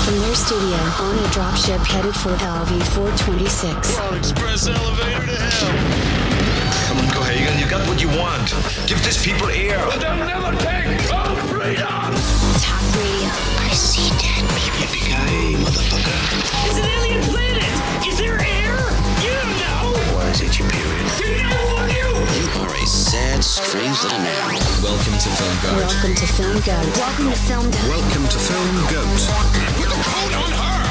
from their studio on a dropship headed for LV-426. We're on express elevator to hell. Come on, go ahead. You got what you want. Give these people air. They'll never take our freedom. Talk radio. I see dead people. Yippee-ki-yay, motherfucker. It's an alien planet! Is there air? You don't know! Why is it your period? Didn't I warn you? You are a sad, strange little man. Welcome to Filmgoat. Welcome to Filmgoat. Welcome to Filmgoat. Welcome to Filmgoat. Put the coat on her.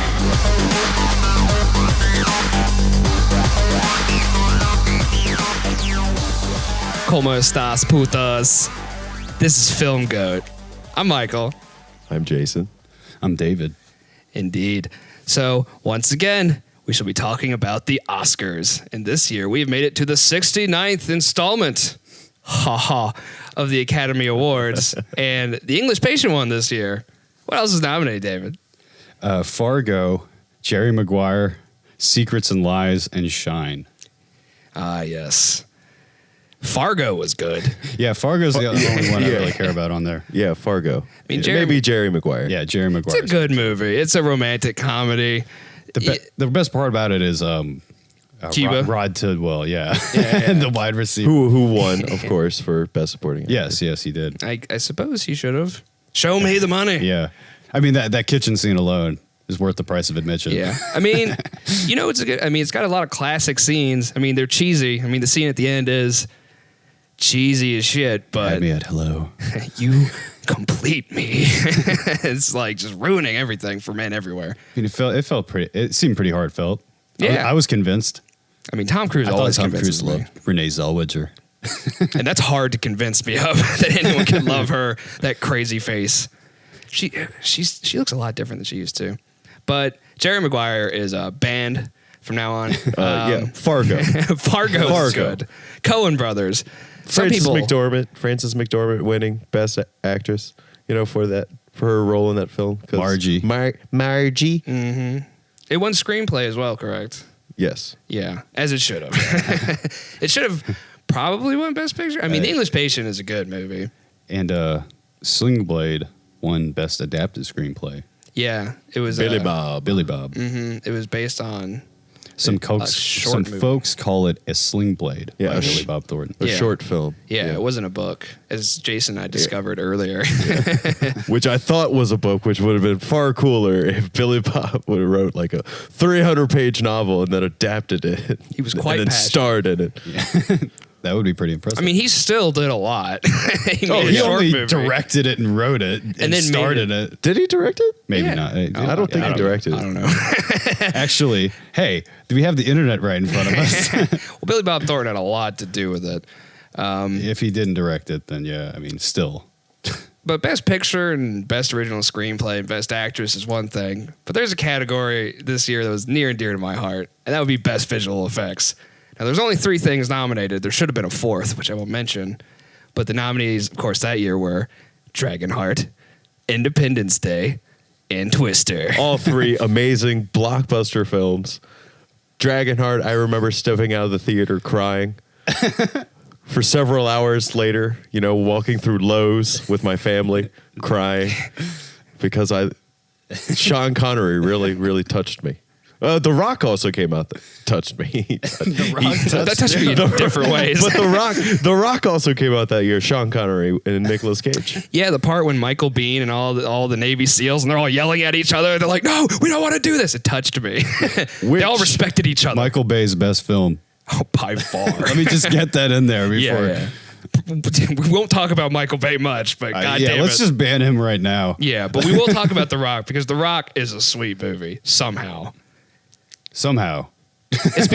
Como estas putas? This is Filmgoat. I'm Michael. I'm Jason. I'm David. Indeed. So, once again, we shall be talking about the Oscars. And this year, we've made it to the 69th installment of the Academy Awards. And the English Patient won this year. What else is nominated, David? Fargo, Jerry Maguire, Secrets and Lies, and Shine. Ah, yes. Fargo was good. Yeah, Fargo's the only one I really care about on there. Yeah, Fargo. mean, Maybe Jerry Maguire. Yeah, Jerry Maguire. It's a good movie. It's a romantic comedy. The best part about it is Cuba. Rod Tidwell, yeah. And the wide receiver. Who won, of course, for Best Supporting Actor. Yes, he did. I suppose he should have. Show me the money. Yeah. I mean, that kitchen scene alone is worth the price of admission. Yeah. I mean, it's got a lot of classic scenes. I mean, they're cheesy. I mean, the scene at the end is cheesy as shit, but Had me at hello. you complete me. It's like just ruining everything for men everywhere. I mean, it seemed pretty heartfelt. Yeah. I was convinced. I mean, Tom Cruise I thought always Tom convinces Cruise me. loved Renee Zellweger. And that's hard to convince me of, that anyone can love her, that crazy face. She looks a lot different than she used to. But Jerry Maguire is banned from now on. Fargo. Fargo is good. Coen Brothers. Frances McDormand winning Best Actress, for her role in that film. Margie. Margie. Mm-hmm. It won screenplay as well, correct? Yes. Yeah, as it should have. It should have probably won Best Picture. I mean, The English Patient is a good movie. And Sling Blade won Best Adapted Screenplay. Yeah, it was Billy Bob. It was based on Some movie. folks call it a Sling Blade by Billy Bob Thornton. A Yeah. short film. Yeah, it wasn't a book, as Jason and I discovered earlier. Which I thought was a book, which would have been far cooler if Billy Bob would have wrote like a 300-page novel and then adapted it. He was quite and then passionate. starred in it. That would be pretty impressive. I mean, he still did a lot. He made a he short only movie. directed it and wrote it and then starred made in it. Did he direct it? Maybe Yeah. not. I don't think he directed it. I don't know. Actually, hey, do we have the internet right in front of us? Well, Billy Bob Thornton had a lot to do with it. If he didn't direct it, then yeah, I mean, still. But Best Picture and Best Original Screenplay and Best Actress is one thing. But there's a category this year that was near and dear to my heart, and that would be Best Visual Effects. Now, there's only 3 things nominated. There should have been a 4th, which I won't mention. But the nominees, of course, that year were Dragonheart, Independence Day, and Twister. All 3 amazing blockbuster films. Dragonheart, I remember stepping out of the theater crying. For several hours later, walking through Lowe's with my family, crying. Because Sean Connery really, really touched me. The Rock also came out that touched me. That touched me in different ways. But The Rock also came out that year. Sean Connery and Nicolas Cage. Yeah, the part when Michael Biehn and all the Navy SEALs, and they're all yelling at each other. They're like, "No, we don't want to do this." It touched me. They all respected each other. Michael Bay's best film. Oh, by far. Let me just get that in there before. Yeah. We won't talk about Michael Bay much, but goddamn let's just ban him right now. Yeah, but we will talk about The Rock because The Rock is a sweet movie somehow. Somehow. It's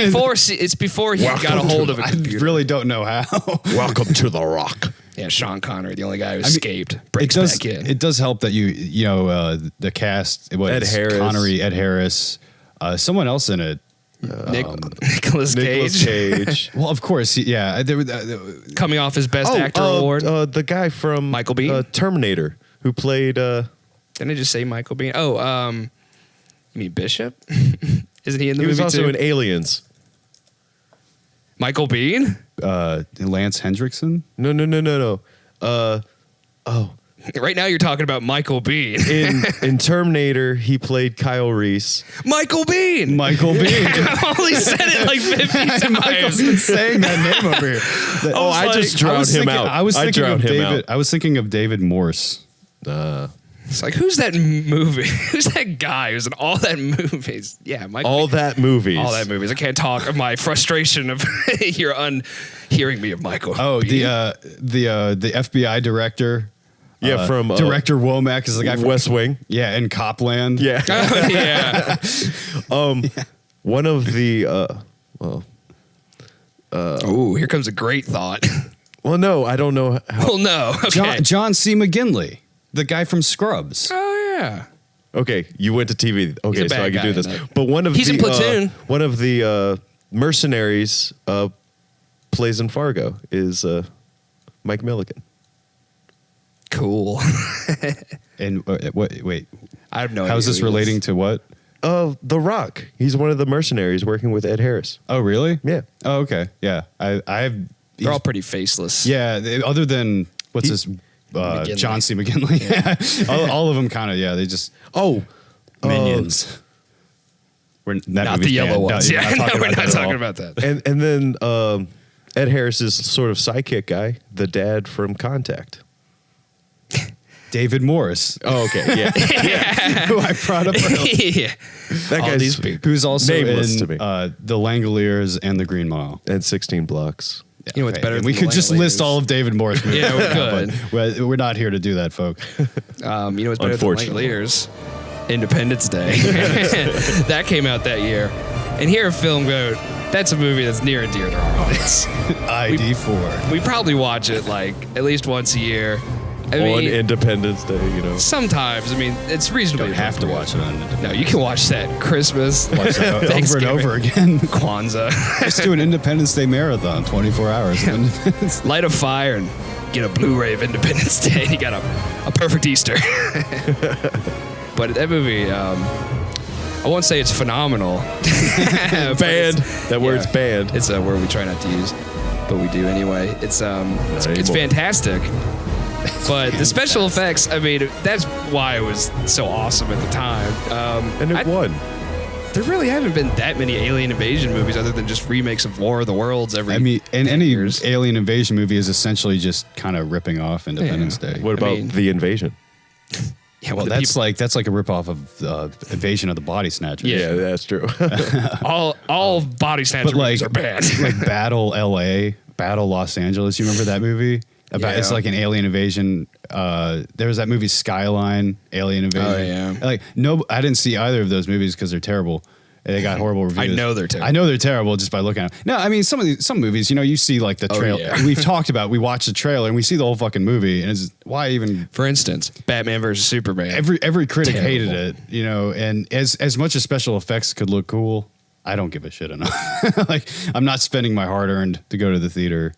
before he got a hold of a I computer. really don't know how. Welcome to The Rock. Yeah, Sean Connery, the only guy who escaped, breaks it does, back in. It does help that the cast. Ed Harris. Connery, Ed Harris, someone else in it. Nicolas Nicolas Cage. Well, of course, yeah. coming off his Best Actor award. The guy from Michael Biehn? Terminator, who played. Didn't I just say Michael Biehn? Oh, you mean Bishop? Isn't he in the He movie was also too? in Aliens. Michael Biehn? Lance Hendrickson. No. Right now, you're talking about Michael Biehn. In Terminator, he played Kyle Reese. Michael Biehn. Michael Biehn. I've only said it like 50 Michael's times. been saying that name over here. Oh, I just drowned him out. I was thinking drowned of him David. out. I was thinking of David Morse. It's like, who's that movie? Who's that guy who's in all that movies? Yeah, Michael. All that movies. All that movies. I can't talk of my frustration of your hearing me of Michael. Oh, Biehn. the FBI director. Yeah, from Director Womack is the guy from West Wing. Yeah, in Copland. Yeah. Oh, yeah. One of the Oh, here comes a great thought. well, no, I don't know how. Well, no. Okay. John C. McGinley, the guy from Scrubs. Oh, yeah. Okay, you went to TV. Okay, a so bad I can do guy this. in that. But one of He's the in Platoon. one of the mercenaries plays in Fargo is Mike Milligan. Cool. And wait, I have no idea. how is this who he relating to what? The Rock. He's one of the mercenaries working with Ed Harris. Oh, really? Yeah. Oh, okay. Yeah. I've. They're all pretty faceless. Yeah. Other than what's this? McGinley. John C. McGinley. Yeah. all of them kind of. Yeah. They just minions. We're Not the yellow ones. Yeah, no, we're not talking about that. And then Ed Harris's sort of sidekick guy, the dad from Contact. David Morris, Oh, okay. Yeah. who I brought up earlier, yeah. That All guy's these people. who's also Nameless in to me. The Langoliers and the Green Mile. And 16 Blocks. You know what's better And than we the could just list Langoliers? all of David Morris movies. Yeah, we could. But we're not here to do that, folks. You know what's better than Unfortunately. Langoliers? Independence Day. That came out that year. And here at Filmgoat, that's a movie that's near and dear to our hearts. ID4. We probably watch it like at least once a year. I On mean, Independence Day, you know. sometimes. I mean, it's reasonably. You don't have to watch it on No, you can watch that Christmas, Watch that over and Thanksgiving, over again. Kwanzaa. Just do an Independence Day marathon, 24 hours. of Independence. Light a fire and get a Blu-ray of Independence Day. And you got a perfect Easter. But that movie, I won't say it's phenomenal. Banned. That word's yeah. banned. It's a word we try not to use, but we do anyway. It's anymore. fantastic. But the special effects, I mean, that's why it was so awesome at the time. And it won. There really haven't been that many alien invasion movies other than just remakes of War of the Worlds every I mean, and 10 any years. alien invasion movie is essentially just kind of ripping off Independence Day. What about mean- The Invasion? Yeah, Well, the that's people- like a ripoff of Invasion of the Body Snatchers. Yeah, that's true. all body snatcher but like movies are bad. like Battle LA, Battle Los Angeles. You remember that movie? It's Yeah. like an alien invasion. There was that movie Skyline, Alien Invasion. Oh, yeah. Like no, I didn't see either of those movies because they're terrible. They got horrible reviews. I know they're terrible. I know they're terrible just by looking at them. No, I mean some movies, you know, you see like the trailer. yeah. We've talked about. We watch the trailer and we see the whole fucking movie, and it's why even For instance, Batman versus Superman. every critic Terrible. hated it, you know. And as much as special effects could look cool, I don't give a shit enough. Like I'm not spending my hard earned to go to the theater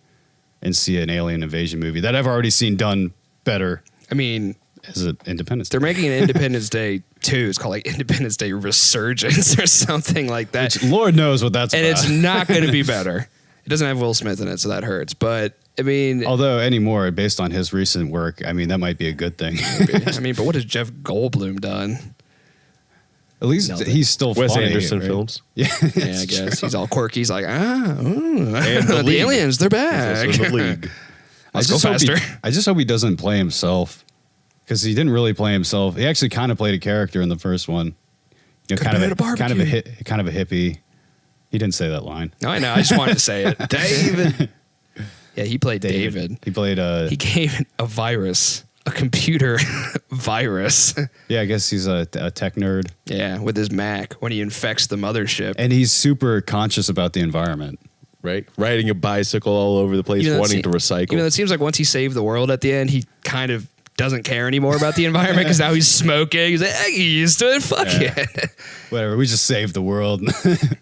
and see an alien invasion movie that I've already seen done better I mean, as an Independence Day. they're making an Independence Day 2. It's called like Independence Day Resurgence or something like that. Which Lord knows what that's And about. it's not going to be better. It doesn't have Will Smith in it, so that hurts. But I mean, Although anymore, based on his recent work, I mean that might be a good thing. but what has Jeff Goldblum done? At least Nailed it. he's still Wes funny, Anderson right? films. Yeah, Yeah, I guess he's all quirky. He's like, And the League. aliens, they're He's back. also in The League. Let's go faster. I just hope he doesn't play himself because he didn't really play himself. He actually kind of played a character in the first one. You know, kind of a hippie. He didn't say that line. No, I know. I just wanted to say it. David. Yeah, he played David. He played He gave a virus, a computer virus. Yeah, I guess he's a tech nerd, Yeah, with his Mac when he infects the mothership. and he's super conscious about the environment. Right? Riding a bicycle all over the place, Even though it wanting to se- recycle. Even though it seems like once he saved the world at the end, he kind of doesn't care anymore about the environment because now he's smoking. He's like, hey, you used to it. Fuck it. Whatever, we just saved the world. And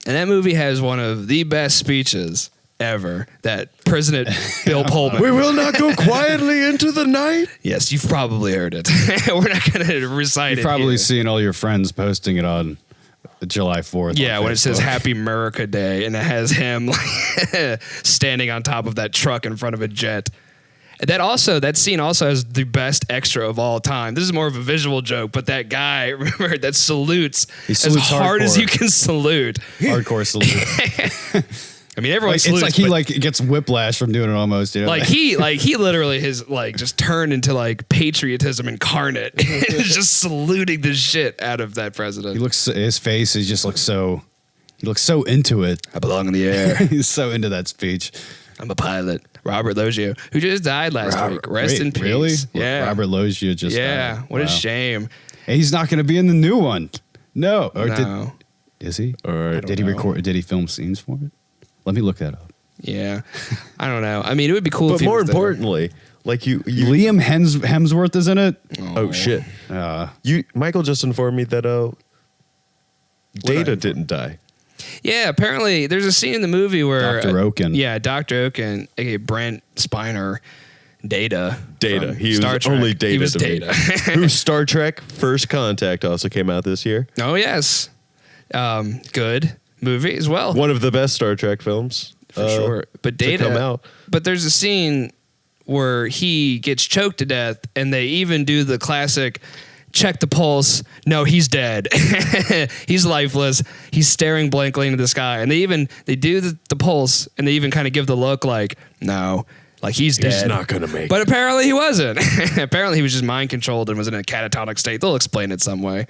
that movie has one of the best speeches ever that President Bill Pullman. we will not go quietly into the night. Yes, you've probably heard it. We're not going to recite You've it. probably here. seen all your friends posting it on July 4th. Yeah, on when it says Facebook. Happy America Day and it has him like, standing on top of that truck in front of a jet. That scene also has the best extra of all time. This is more of a visual joke, but that guy, remember, that salutes as hard as hardcore. you can salute. Hardcore salute. I mean, everyone It's salutes, like he but, like gets whiplash from doing it almost. You know? like he literally has like just turned into like patriotism incarnate. Just saluting the shit out of that president. his face is just looks so. He looks so into it. I belong in the air. He's so into that speech. I'm a pilot. Robert Loggia, who just died last week. Rest in peace. Really? Yeah. Robert Loggia just. Yeah. died. What a Wow. shame. And he's not going to be in the new one. No. Or No. is he? Or Did he record? Did he film scenes for it? Let me look that up. Yeah. I don't know. I mean, it would be cool But if he more was there. importantly, like you Liam Hemsworth is in it. oh shit. Michael just informed me that Data didn't die. Yeah, apparently there's a scene in the movie where Dr. Oaken. Yeah, Dr. Oaken, aka Brent Spiner, Data. Data. from He Star was Trek. only Data. He was to me. Data. Whose Star Trek First Contact also came out this year. Oh yes, good movie as well. One of the best Star Trek films. For sure. But Data come out. But there's a scene where he gets choked to death, and they even do the classic check the pulse. No, he's dead. He's lifeless. He's staring blankly into the sky. And they do the pulse, and they even kind of give the look like, no, like he's dead. He's not gonna make But it. apparently he wasn't. Apparently he was just mind controlled and was in a catatonic state. They'll explain it some way.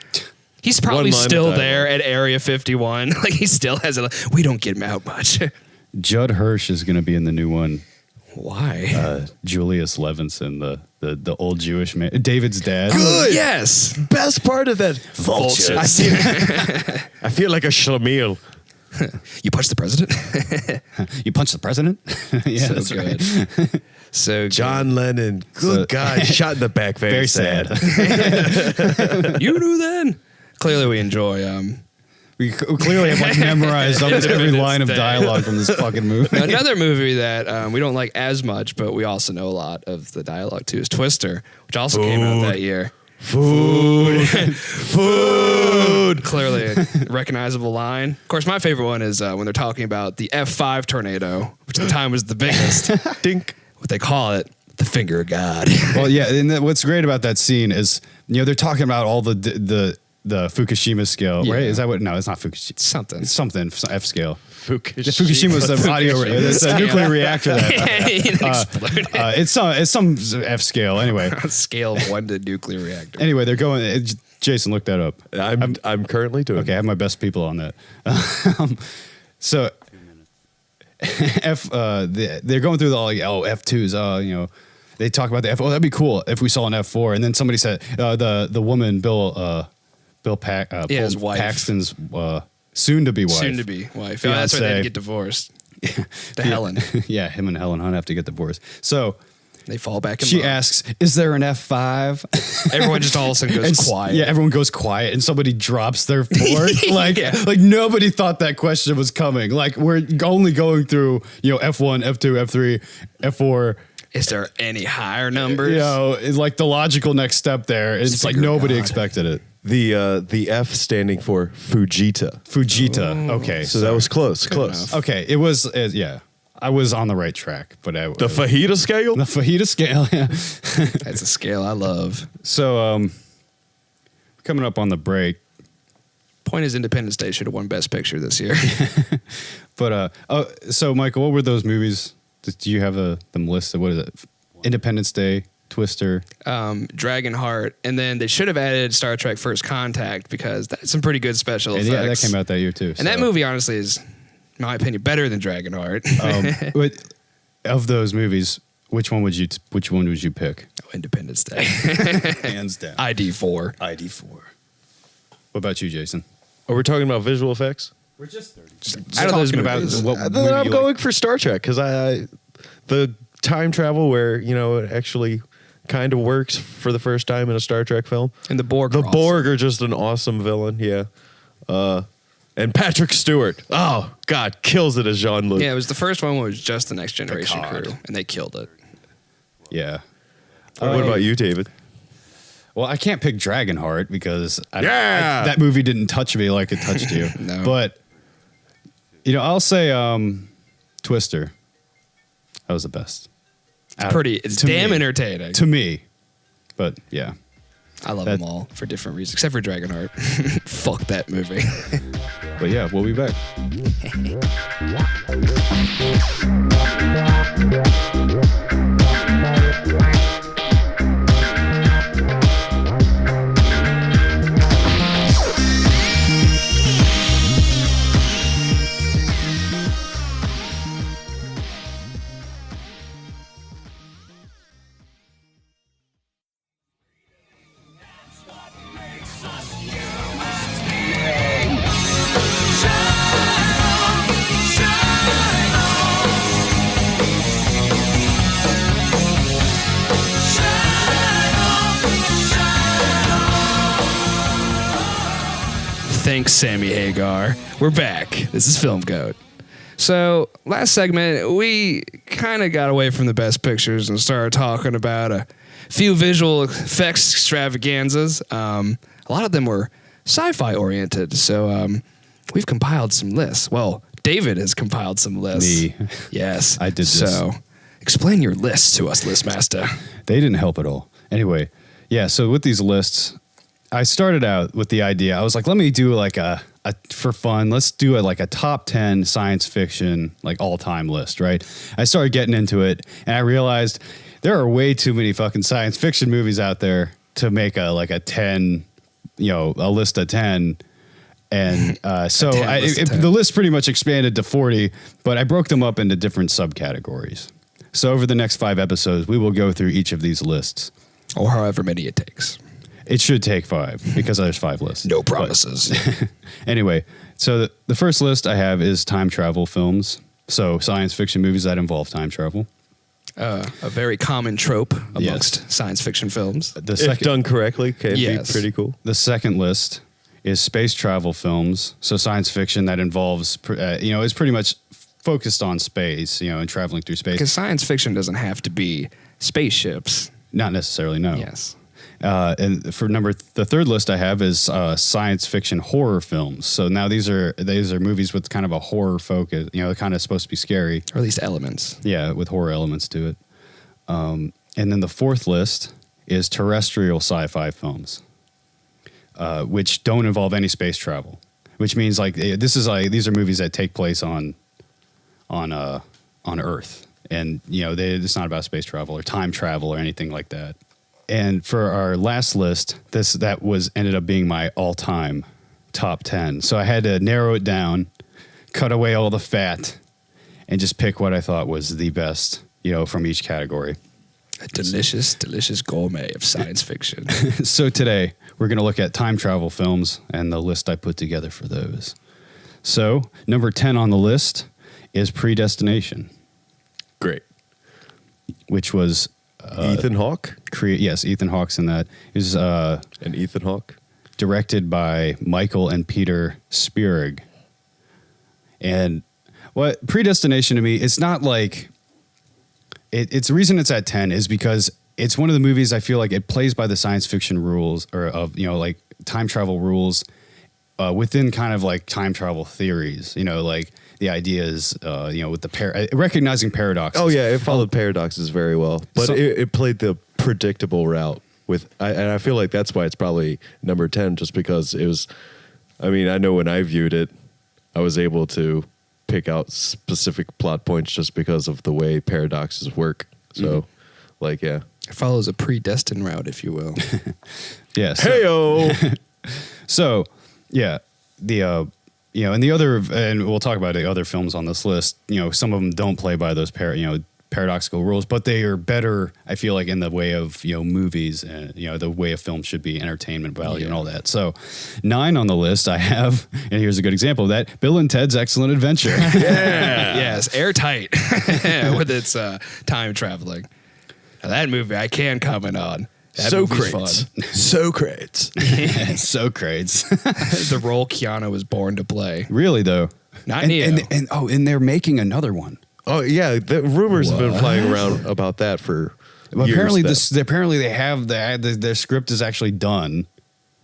He's probably One line still of there at Area 51. Like he still has it. We don't get him out much. Judd Hirsch is going to be in the new one. Why? Julius Levinson, the old Jewish man, David's dad. Good. Yes. Best part of that. Vultures. I feel like a schlemiel. You punched the president? You punched the president. Yeah, So that's good. right. So good. John Lennon. Good guy. Shot in the back. Very, Very sad. You knew then. Clearly we enjoy We clearly have like memorized almost every line of dialogue from this fucking movie. another movie that we don't like as much, but we also know a lot of the dialogue too, is Twister, which also came out that year. Food. Clearly a recognizable line. Of course, my favorite one is when they're talking about the F5 tornado, which at the time was the biggest. Dink. What they call it, the finger of God. Well, yeah, and what's great about that scene is, they're talking about all the Fukushima scale, right? Yeah. Is that what? No, it's not Fukushima. Something. It's something F scale. Fukushima. The Fukushima was the audio. It's a nuclear reactor. That It exploded. it's some F scale. Anyway, On a scale of 1 to nuclear reactor. anyway, they're going. Jason, look that up. I'm currently doing. Okay, I have my best people on that. So they're going through the like, F2s. They talk about the F. Oh, that'd be cool if we saw an F4. And then somebody said the woman Bill his wife. Paxton's soon to be wife. Soon to be wife. Oh, that's why they had to Fiancé. get divorced. To Helen. Yeah, him and Helen Hunt have to get divorced. So They fall back in she love. asks, "Is there an F5?" Everyone just all of a sudden goes quiet. Yeah, everyone goes quiet, and somebody drops their fork. Like, Yeah. like nobody thought that question was coming. Like, we're only going through, F1, F2, F3, F4. Is there any higher numbers? It's like the logical next step there. It's like Figure nobody God. expected it. The F standing for Fujita. Fujita. Okay, So that was close. Close. enough. okay. It was yeah. I was on the right track, but The fajita scale. the fajita scale. Yeah. That's a scale I love. So coming up on the break. Point is, Independence Day should have won Best Picture this year. But so Michael, what were those movies? Do you have them listed? What is it? Independence Day, Twister. Dragonheart, and then they should have added Star Trek First Contact because that's some pretty good special And effects. yeah, that came out that year too. And that movie, honestly, is, in my opinion, better than Dragonheart. But of those movies, which one would you pick? Independence Day. Hands down. ID4. ID4. What about you, Jason? Are we talking about visual effects? We're just 30. Out of those talking about movies. what Then movie I'm you going like. for Star Trek because the time travel where it actually kind of works for the first time in a Star Trek film. And the Borg. The are awesome. Borg are just an awesome villain, yeah. And Patrick Stewart, oh God, kills it as Jean-Luc. Yeah, it was the first one where it was just the Next Generation Picard. crew, and they killed it. Yeah. What about you, David? Well, I can't pick Dragonheart because Yeah! that movie didn't touch me like it touched you. No. But I'll say Twister. That was the best. It's to damn me. entertaining. To me. But yeah. I love them all for different reasons, except for Dragonheart. Fuck that movie. But yeah, we'll be back. Thanks, Sammy Hagar. We're back. This is Filmgoat. So, last segment, we kind of got away from the best pictures and started talking about a few visual effects extravaganzas. A lot of them were sci-fi oriented, so we've compiled some lists. Well, David has compiled some lists. Me. Yes. I did this. So, explain your lists to us, Listmaster. They didn't help at all. Anyway, yeah, so with these lists, I started out with the idea. I was like, let me do like a for fun, let's do like a top 10 science fiction, like all time list, right? I started getting into it and I realized there are way too many fucking science fiction movies out there to make a 10, a list of 10. And so the list pretty much expanded to 40, but I broke them up into different subcategories. So over the next 5 episodes, we will go through each of these lists. Or however many it takes. It should take 5 because there's 5 lists. No promises. Anyway, so the first list I have is time travel films. So science fiction movies that involve time travel. A very common trope amongst science fiction films. If done correctly, can be pretty cool. The second list is space travel films. So science fiction that involves, is pretty much focused on space, and traveling through space. Because science fiction doesn't have to be spaceships. Not necessarily, no. Yes. And for the third list I have is science fiction horror films. So now these are movies with kind of a horror focus. Kind of supposed to be scary, or at least elements. Yeah, with horror elements to it. And then the fourth list is terrestrial sci-fi films, which don't involve any space travel. Which means these are movies that take place on Earth, and it's not about space travel or time travel or anything like that. And for our last list, that ended up being my all-time top 10. So I had to narrow it down, cut away all the fat, and just pick what I thought was the best, from each category. A delicious, delicious gourmet of science fiction. So today, we're going to look at time travel films and the list I put together for those. So number 10 on the list is Predestination. Great. Which was... Ethan Hawke? Yes, Ethan Hawke's in that. Is and Ethan Hawke? Directed by Michael and Peter Spierig. And what Predestination to me, it's not like... It's the reason it's at 10 is because it's one of the movies I feel like it plays by the science fiction rules or of, time travel rules within kind of like time travel theories, the idea is, with the recognizing paradoxes. Oh yeah, it followed paradoxes very well, but it played the predictable route and I feel like that's why it's probably number 10, just because it was. I mean, I know when I viewed it, I was able to pick out specific plot points just because of the way paradoxes work. So, it follows a predestined route, if you will. Yes. Heyo. So, yeah, and we'll talk about the other films on this list. Some of them don't play by those paradoxical rules, but they are better, I feel like, in the way of movies and the way a film should be, entertainment value and all that. So 9 on the list I have, and here's a good example of that: Bill and Ted's Excellent Adventure. Yes, airtight with its time traveling. Now, that movie I can comment on. That movie's fun. Socrates. Socrates. The role Keanu was born to play. Really though. Not Neo. And they're making another one. Oh yeah, the rumors have been flying around about that for years. Apparently they have their script is actually done.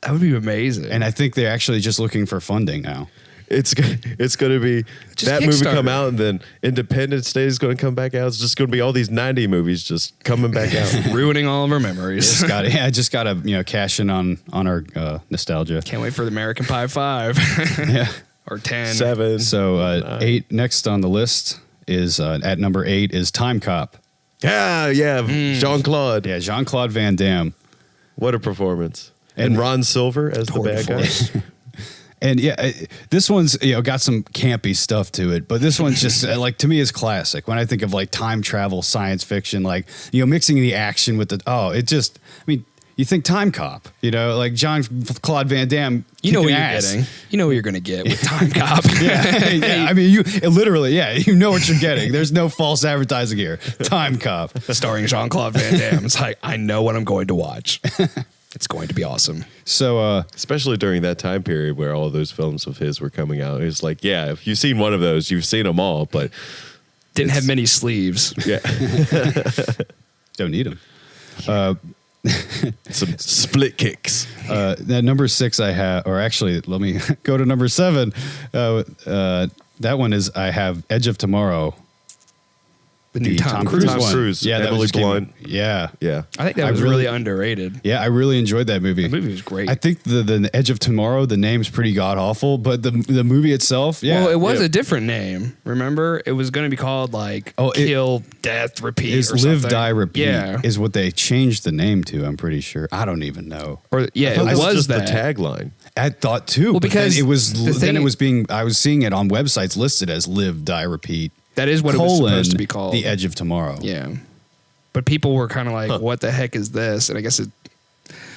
That would be amazing. And I think they're actually just looking for funding now. it's going to be Just that movie Kickstarter. come out, and then Independence Day is going to come back out. It's just going to be all these 90 movies just coming back out. Ruining all of our memories. Just gotta cash in on our nostalgia. Can't wait for the American Pie 5 Yeah. or 10. 7. So 8 next on the list is at number 8 is Time Cop. Yeah, Jean-Claude. Yeah, Jean-Claude Van Damme. What a performance. And And Ron Silver as the Tour de bad guy. force. And yeah, this one's got some campy stuff to it, but this one's just like to me is classic. When I think of like time travel, science fiction, like mixing the action with you think Time Cop, like Jean-Claude Van Damme. You know what kicking you're ass. getting. You know what you're going to get with Time Cop. Yeah, I mean, you literally, you know what you're getting. There's no false advertising here. Time Cop. Starring Jean-Claude Van Damme. It's like, I know what I'm going to watch. It's going to be awesome. So, Especially during that time period where all those films of his were coming out. It's like, yeah, if you've seen one of those, you've seen them all, but Didn't have many sleeves. yeah, don't need them. some split kicks. At number 6 I have, or actually, let me go to number 7. That one is, I have Edge of Tomorrow. The new Tom Cruise Tom one. Cruise, Yeah, that Emily just came- Blunt. Yeah. Yeah. I think that was really underrated. Yeah, I really enjoyed that movie. The movie was great. I think the Edge of Tomorrow, the name's pretty god awful, but the movie itself, Well, it was yeah, a different name. Remember? It was going to be called like Kill, Death, Repeat is or Live, something. Die, Repeat. Yeah. Is what they changed the name to. I'm pretty sure. I don't even know. Or yeah, I thought it this was just that. the tagline. I thought too. Well, but then because it was the then thing- it was being. I was seeing it on websites listed as Live, Die, Repeat. That is what it was supposed to be called. The Edge of Tomorrow. Yeah. But people were kind of like, what the heck is this? And I guess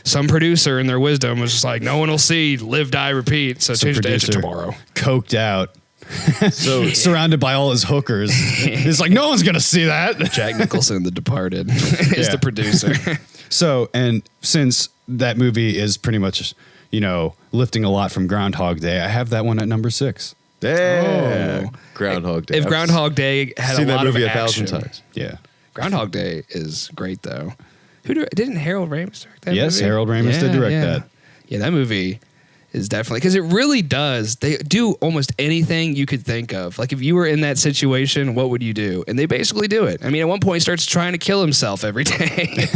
some producer in their wisdom was just like, no one will see Live, Die, Repeat. So Some change the Edge of producer Tomorrow. Coked out. So surrounded by all his hookers. It's like no one's gonna see that. Jack Nicholson, The Departed, is Yeah. the producer. So, and since that movie is pretty much, lifting a lot from Groundhog Day, I have that one at number 6. Yeah. Oh. Groundhog Day. If Groundhog Day had seen a lot that movie of 1,000 action. times. Yeah. Groundhog Day is great though. Didn't Harold Ramis direct that Yes, movie? Harold Ramis did direct that. Yeah, that movie is definitely because it really does. They do almost anything you could think of. Like if you were in that situation, what would you do? And they basically do it. I mean, at one point, he starts trying to kill himself every day.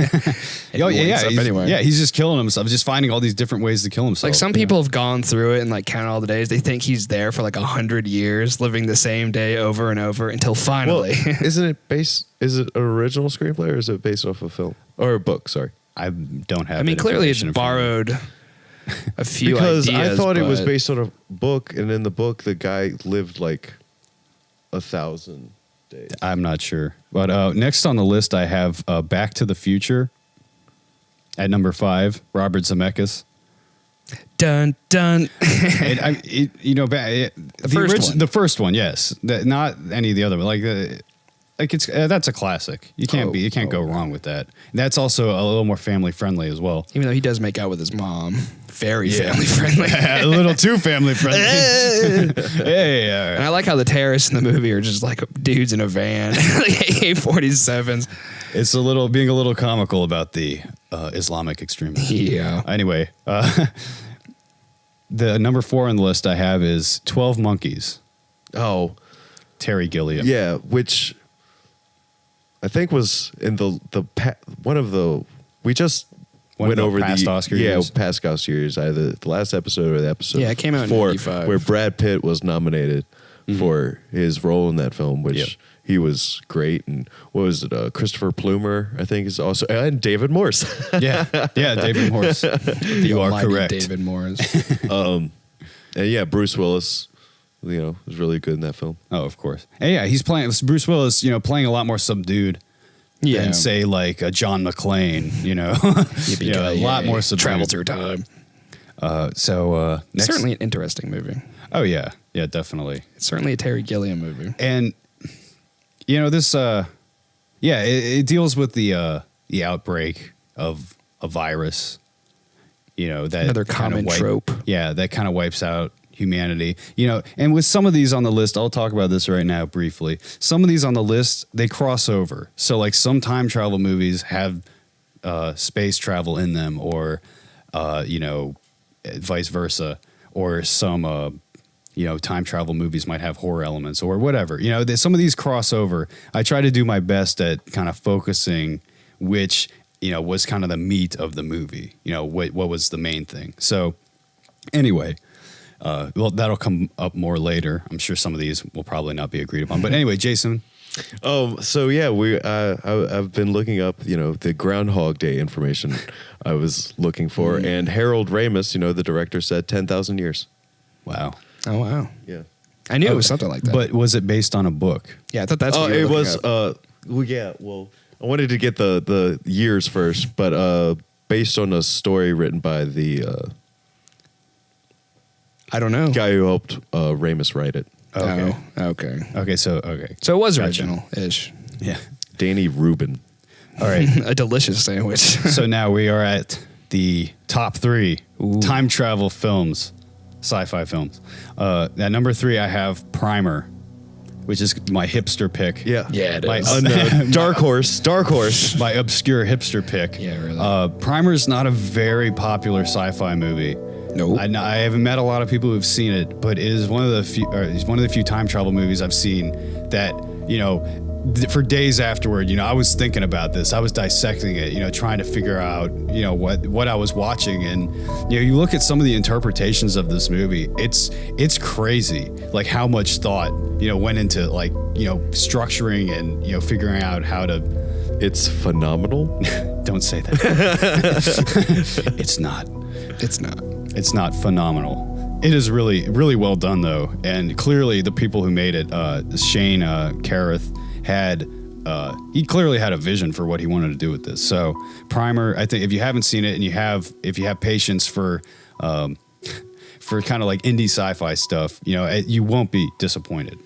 And Oh he yeah, winds up he's, anyway. yeah. He's just killing himself, just finding all these different ways to kill himself. Like some people have gone through it and like counted all the days. They think he's there for like 100 years, living the same day over and over until Well, finally. isn't it based? Is it an original screenplay or is it based off a film or a book? Sorry, I don't have. I mean, that clearly it's information in front of me. borrowed a few because ideas. I thought it was but- based on a book, and in the book, the guy lived like 1,000 days. I'm not sure, but next on the list I have Back to the Future. At number 5, Robert Zemeckis. Dun dun. And first one. the first one, yes, not any of the other, but like it's that's a classic. You can't go wrong with that. That's also a little more family friendly as well. Even though he does make out with his mom, very family friendly. A little too family friendly. Hey, And I like how the terrorists in the movie are just like dudes in a van, like AK-47s. it's being a little comical about the Islamic extremism. Yeah. Anyway, the number 4 on the list I have is 12 Monkeys. Oh, Terry Gilliam. yeah, which I think was in one of the we just One of went the over past the Oscar years. past Oscar years, either the last episode or the episode Yeah, it came out in before, 95. where Brad Pitt was nominated for his role in that film, which Yep. he was great. And what was it? Christopher Plummer, I think, is also, and David Morse. yeah, David Morse. You are Almighty correct. David Morris. And yeah, Bruce Willis, was really good in that film. Oh, of course. And yeah, he's playing Bruce Willis. Playing a lot more subdued Yeah. than say like a John McClane. A lot more subdued. travel through time. So next, Certainly an interesting movie. Oh yeah, definitely. It's certainly a Terry Gilliam movie. And this, it deals with the outbreak of a virus. That Another kinda common trope. Yeah, that kind of wipes out humanity. And with some of these on the list, I'll talk about this right now briefly. Some of these on the list, they cross over. So like some time travel movies have space travel in them, or vice versa, or some time travel movies might have horror elements or whatever. Some of these cross over. I try to do my best at kind of focusing which, was kind of the meat of the movie. What was the main thing. So anyway, well, that'll come up more later. I'm sure some of these will probably not be agreed upon. But anyway, Jason. So yeah, I've been looking up, the Groundhog Day information I was looking for, and Harold Ramis, the director, said 10,000 years. Wow. Oh wow. Yeah. I knew it was something like that. But was it based on a book? Yeah, I thought that's what you it were was. looking at. Well, I wanted to get the years first, but based on a story written by the I don't know. guy who helped Ramis write it, Okay. Oh, okay. Okay. So So it was Gotcha. original-ish. yeah. Danny Rubin. All right. A delicious sandwich. So now we are at the top 3 time travel films, sci-fi films. At number 3, I have Primer, which is my hipster pick. Yeah, Yeah, it My is. Dark Horse. my obscure hipster pick. Yeah, really. Primer's not a very popular sci-fi movie. Nope. I haven't met a lot of people who've seen it, but it is one of the few time travel movies I've seen that, for days afterward, I was thinking about this. I was dissecting it, trying to figure out, what I was watching. And, you look at some of the interpretations of this movie, it's crazy, like how much thought, went into like, structuring and, figuring out how to. It's phenomenal. Don't say that. It's not. It's not. It's not phenomenal. It is really, really well done, though. And clearly, the people who made it, Shane Carruth, he clearly had a vision for what he wanted to do with this. So, Primer, I think if you haven't seen it and if you have patience for kind of like indie sci-fi stuff, you won't be disappointed.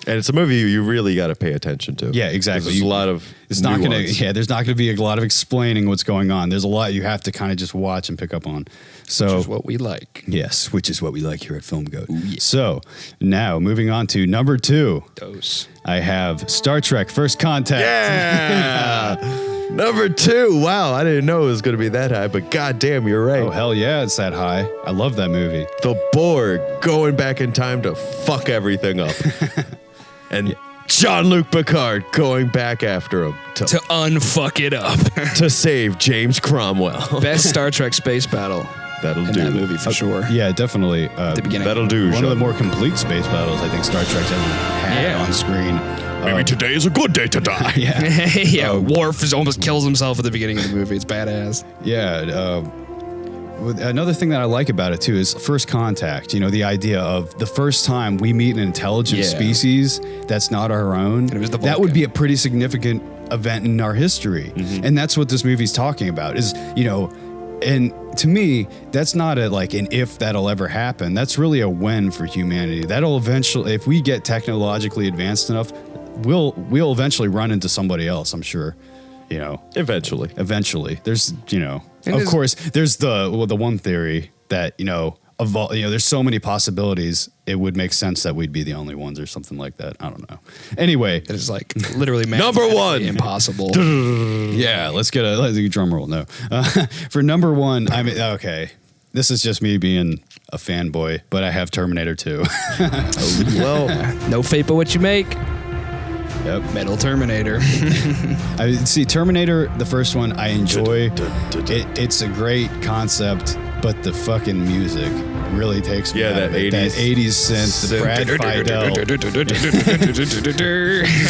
And it's a movie you really got to pay attention to. Yeah, exactly. There's a lot of It's not going nuance. to. Yeah, there's not going to be a lot of explaining what's going on. There's a lot you have to kind of just watch and pick up on. So Which is what we like. yes, which is what we like here at Filmgoat. So now moving on to number 2, Dose. I have Star Trek: First Contact. Yeah. Number 2. Wow, I didn't know it was going to be that high, but goddamn, you're right. Oh hell yeah, it's that high. I love that movie. The Borg going back in time to fuck everything up. And Jean-Luc Picard going back after him To unfuck it up. to save James Cromwell. Best Star Trek space battle That'll in do. that movie for sure. Yeah, definitely. The beginning. That'll do. One of the Jean. more complete space battles I think Star Trek's ever had Yeah. on screen. Maybe today is a good day to die. Yeah, Worf almost kills himself at the beginning of the movie. It's badass. Yeah. Another thing that I like about it too is first contact. The idea of the first time we meet an intelligent Yeah. species that's not our own. And it was the that would Vulcan. be a pretty significant event in our history, and that's what this movie's talking about. Is and to me, that's not an if that'll ever happen. That's really a when for humanity. That'll eventually, if we get technologically advanced enough, we'll eventually run into somebody else. I'm sure. Eventually. There's, And of there's- course, there's the one theory that, there's so many possibilities. It would make sense that we'd be the only ones or something like that. I don't know. Anyway, It is like literally Number one. impossible. yeah, let's get a drum roll. No, for number 1, okay. This is just me being a fanboy, but I have Terminator 2. Well, No fate but what you make. Yep. Metal Terminator. I see Terminator, the first one, I enjoy. It's a great concept, but the fucking music really takes me Yeah, out that of it. 80s That 80s synth, the Brad Fidel.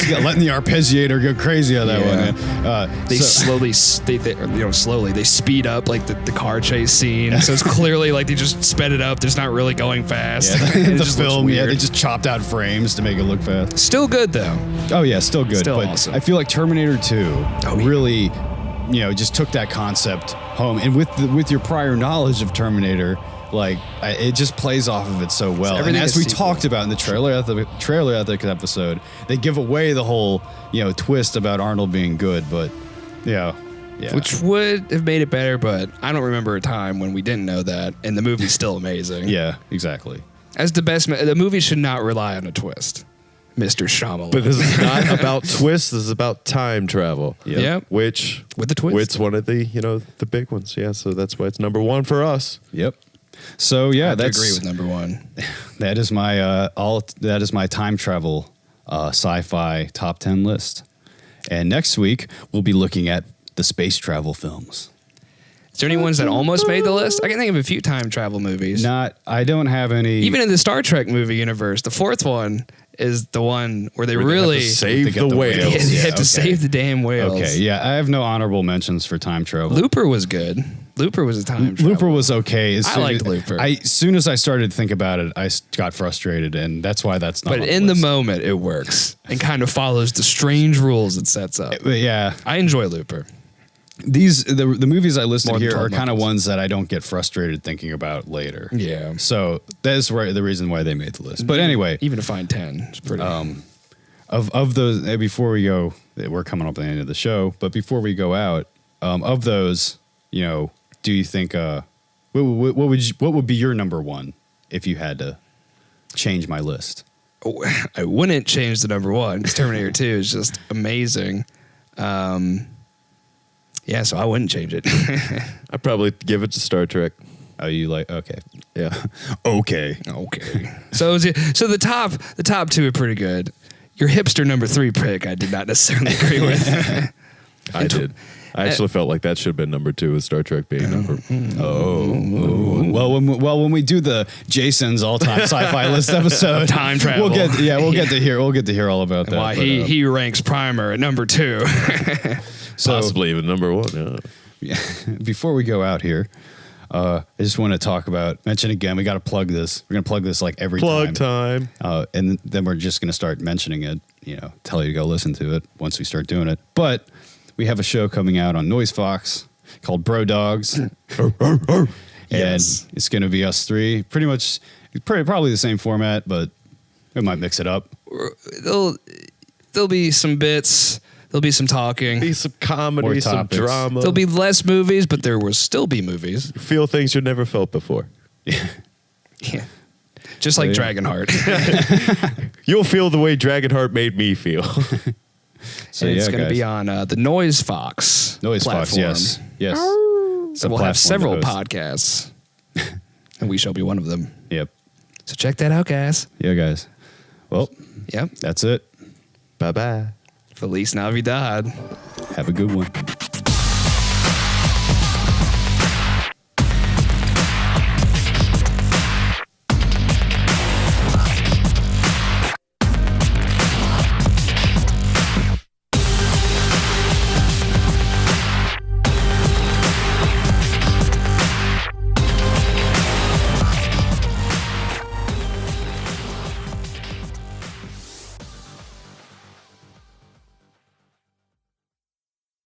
Yeah, letting the arpeggiator go crazy on that Yeah. one. Man. They slowly, slowly they speed up like the car chase scene. So it's clearly like they just sped it up. There's not really going fast. yeah, It the just looks film, yeah, weird. they just chopped out frames to make it look fast. Still good though. Oh yeah, still good. Still but awesome. I feel like Terminator 2 yeah. really, just took that concept home, and with your prior knowledge of Terminator, it just plays off of it so well. And everything as is we sequel. talked about in the trailer ethic episode, they give away the whole twist about Arnold being good, but yeah. Which would have made it better, but I don't remember a time when we didn't know that, and the movie's still amazing. Yeah, exactly. As the best, the movie should not rely on a twist, Mr. Shyamalan. but this is not about twists. This is about time travel. Yep. Which With the twist. It's one of the the big ones. Yeah. So that's why it's number 1 for us. Yep. So yeah, I that's agree with number one. that is my that is my time travel sci-fi top 10 list. And next week we'll be looking at the space travel films. Is there any ones that almost made the list? I can think of a few time travel movies. I don't have any. Even in the Star Trek movie universe, the fourth one is the one where they really save to get the the whales. whales. they Yeah, had to okay. save the damn whales. Okay, yeah, I have no honorable mentions for time travel. Looper was good. Looper was a time travel. Looper was okay. I liked Looper. As soon as I started to think about it, I got frustrated, and that's why that's not. But on in the list. moment, it works and kind of follows the strange rules it sets up. But yeah, I enjoy Looper. the movies I listed More than here are 12 kind of months. ones that I don't get frustrated thinking about later. Yeah. So that's where the reason why they made the list. But anyway, Even to find 10 is pretty. of those, before we go, we're coming up at the end of the show. But before we go out, of those, do you think what would be your number one if you had to change my list? I wouldn't change the number one because Terminator 2 is just amazing. Yeah, so I wouldn't change it. I'd probably give it to Star Trek. Oh, you like okay? Yeah. Okay. Okay. So the top two are pretty good. Your hipster number 3 pick, I did not necessarily agree with. I did. I actually felt like that should have been number 2 with Star Trek being number. Well, when we do the Jason's all-time sci-fi list episode, Time travel. we'll get to hear all about that. Why but, he ranks Primer at number 2. so Possibly even number 1. Yeah. before we go out here, I just want to mention again. We got to plug this. We're gonna plug this like every Plug time. and then we're just gonna start mentioning it. Tell you to go listen to it once we start doing it. But we have a show coming out on Noise Fox called Bro Dogs. And Yes. it's going to be us three. Probably the same format, but we might mix it up. There'll be some bits. There'll be some talking. Be some comedy, More some topics. drama. There'll be less movies, but there will still be movies. feel things you never felt before. Yeah. Just like yeah. Dragonheart. You'll feel the way Dragonheart made me feel. So And it's yeah, going to guys. be on the Noise Fox Noise Fox. platform. Yes. So we'll have several platform podcasts, and we shall be one of them. Yep. So check that out, guys. Yeah, guys. Well, Yep. that's it. Bye bye. Feliz Navidad. Have a good one.